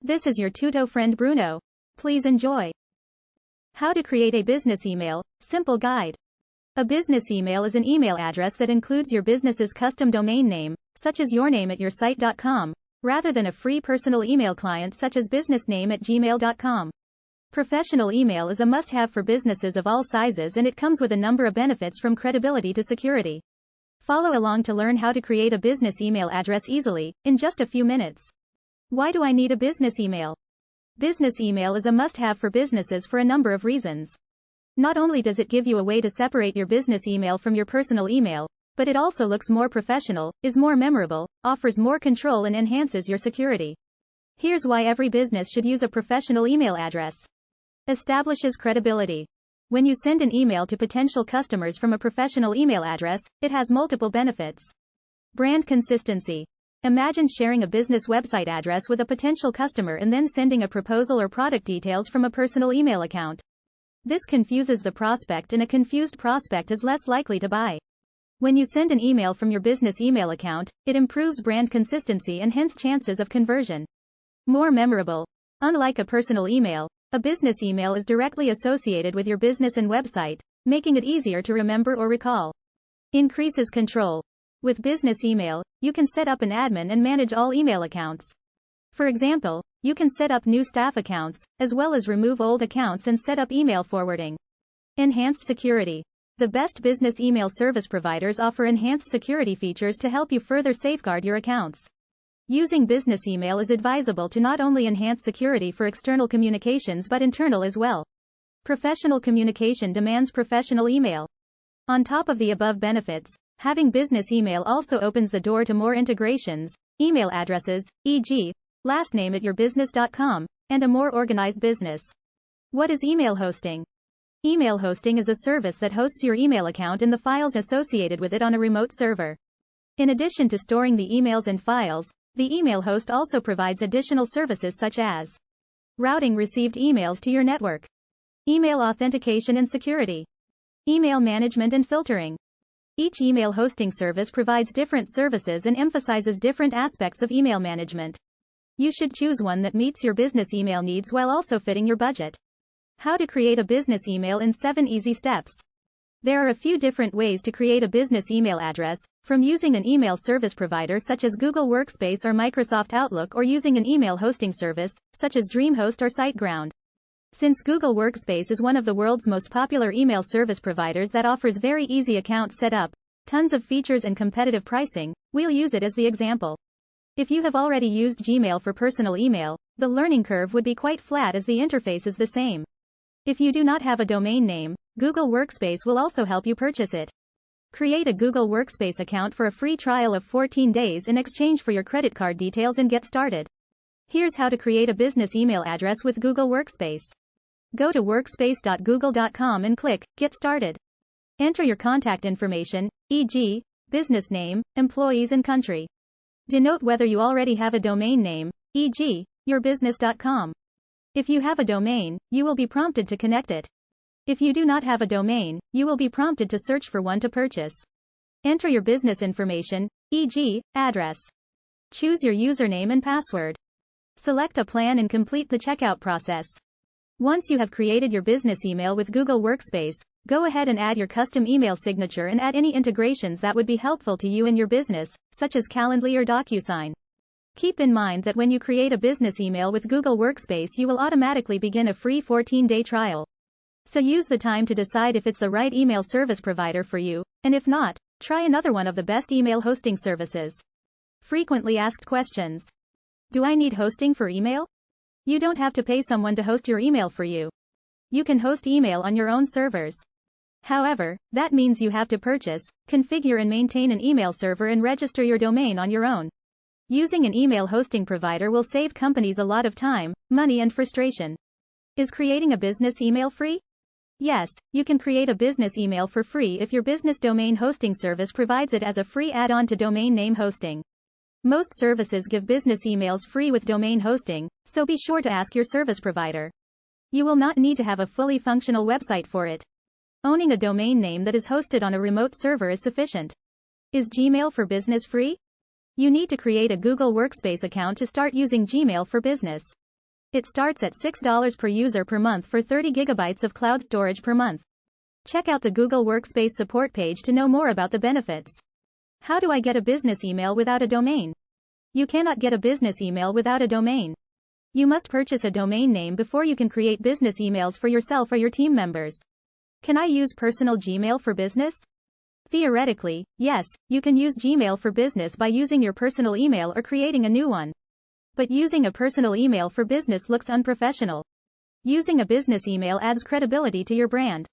This is your tuto friend Bruno. Please enjoy. How to create a business email, simple guide. A business email is an email address that includes your business's custom domain name, such as yourname@yoursite.com, rather than a free personal email client such as businessname@gmail.com. Professional email is a must-have for businesses of all sizes, and it comes with a number of benefits from credibility to security. Follow along to learn how to create a business email address easily, in just a few minutes. Why do I need a business email? Business email is a must-have for businesses for a number of reasons. Not only does it give you a way to separate your business email from your personal email, but it also looks more professional, is more memorable, offers more control, and enhances your security. Here's why every business should use a professional email address. Establishes credibility. When you send an email to potential customers from a professional email address, it has multiple benefits. Brand consistency. Imagine sharing a business website address with a potential customer and then sending a proposal or product details from a personal email account. This confuses the prospect, and a confused prospect is less likely to buy. When you send an email from your business email account, it improves brand consistency and hence chances of conversion. More memorable. Unlike a personal email, a business email is directly associated with your business and website, making it easier to remember or recall. Increases control. With business email, you can set up an admin and manage all email accounts. For example, you can set up new staff accounts, as well as remove old accounts and set up email forwarding. Enhanced security. The best business email service providers offer enhanced security features to help you further safeguard your accounts. Using business email is advisable to not only enhance security for external communications but internal as well. Professional communication demands professional email. On top of the above benefits, having business email also opens the door to more integrations, email addresses, e.g., lastname@yourbusiness.com, and a more organized business. What is email hosting? Email hosting is a service that hosts your email account and the files associated with it on a remote server. In addition to storing the emails and files, the email host also provides additional services such as routing received emails to your network, email authentication and security, email management and filtering. Each email hosting service provides different services and emphasizes different aspects of email management. You should choose one that meets your business email needs while also fitting your budget. How to create a business email in 7 easy steps. There are a few different ways to create a business email address, from using an email service provider such as Google Workspace or Microsoft Outlook, or using an email hosting service, such as DreamHost or SiteGround. Since Google Workspace is one of the world's most popular email service providers that offers very easy account setup, tons of features and competitive pricing, we'll use it as the example. If you have already used Gmail for personal email, the learning curve would be quite flat as the interface is the same. If you do not have a domain name, Google Workspace will also help you purchase it. Create a Google Workspace account for a free trial of 14 days in exchange for your credit card details and get started. Here's how to create a business email address with Google Workspace. Go to workspace.google.com and click Get Started. Enter your contact information, e.g., business name, employees and country. Denote whether you already have a domain name, e.g., yourbusiness.com. If you have a domain, you will be prompted to connect it. If you do not have a domain, you will be prompted to search for one to purchase. Enter your business information, e.g., address. Choose your username and password. Select a plan and complete the checkout process. Once you have created your business email with Google Workspace, go ahead and add your custom email signature and add any integrations that would be helpful to you and your business, such as Calendly or DocuSign. Keep in mind that when you create a business email with Google Workspace, you will automatically begin a free 14-day trial. So use the time to decide if it's the right email service provider for you, and if not, try another one of the best email hosting services. Frequently asked questions. Do I need hosting for email? You don't have to pay someone to host your email for you. You can host email on your own servers. However, that means you have to purchase, configure and maintain an email server and register your domain on your own. Using an email hosting provider will save companies a lot of time, money and frustration. Is creating a business email free? Yes, you can create a business email for free if your business domain hosting service provides it as a free add-on to domain name hosting. Most services give business emails free with domain hosting, so be sure to ask your service provider. You will not need to have a fully functional website for it. Owning a domain name that is hosted on a remote server is sufficient. Is Gmail for Business free? You need to create a Google Workspace account to start using Gmail for Business. It starts at $6 per user per month for 30 gigabytes of cloud storage per month. Check out the Google Workspace support page to know more about the benefits. How do I get a business email without a domain? You cannot get a business email without a domain. You must purchase a domain name before you can create business emails for yourself or your team members. Can I use personal Gmail for business? Theoretically, yes, you can use Gmail for business by using your personal email or creating a new one. But using a personal email for business looks unprofessional. Using a business email adds credibility to your brand.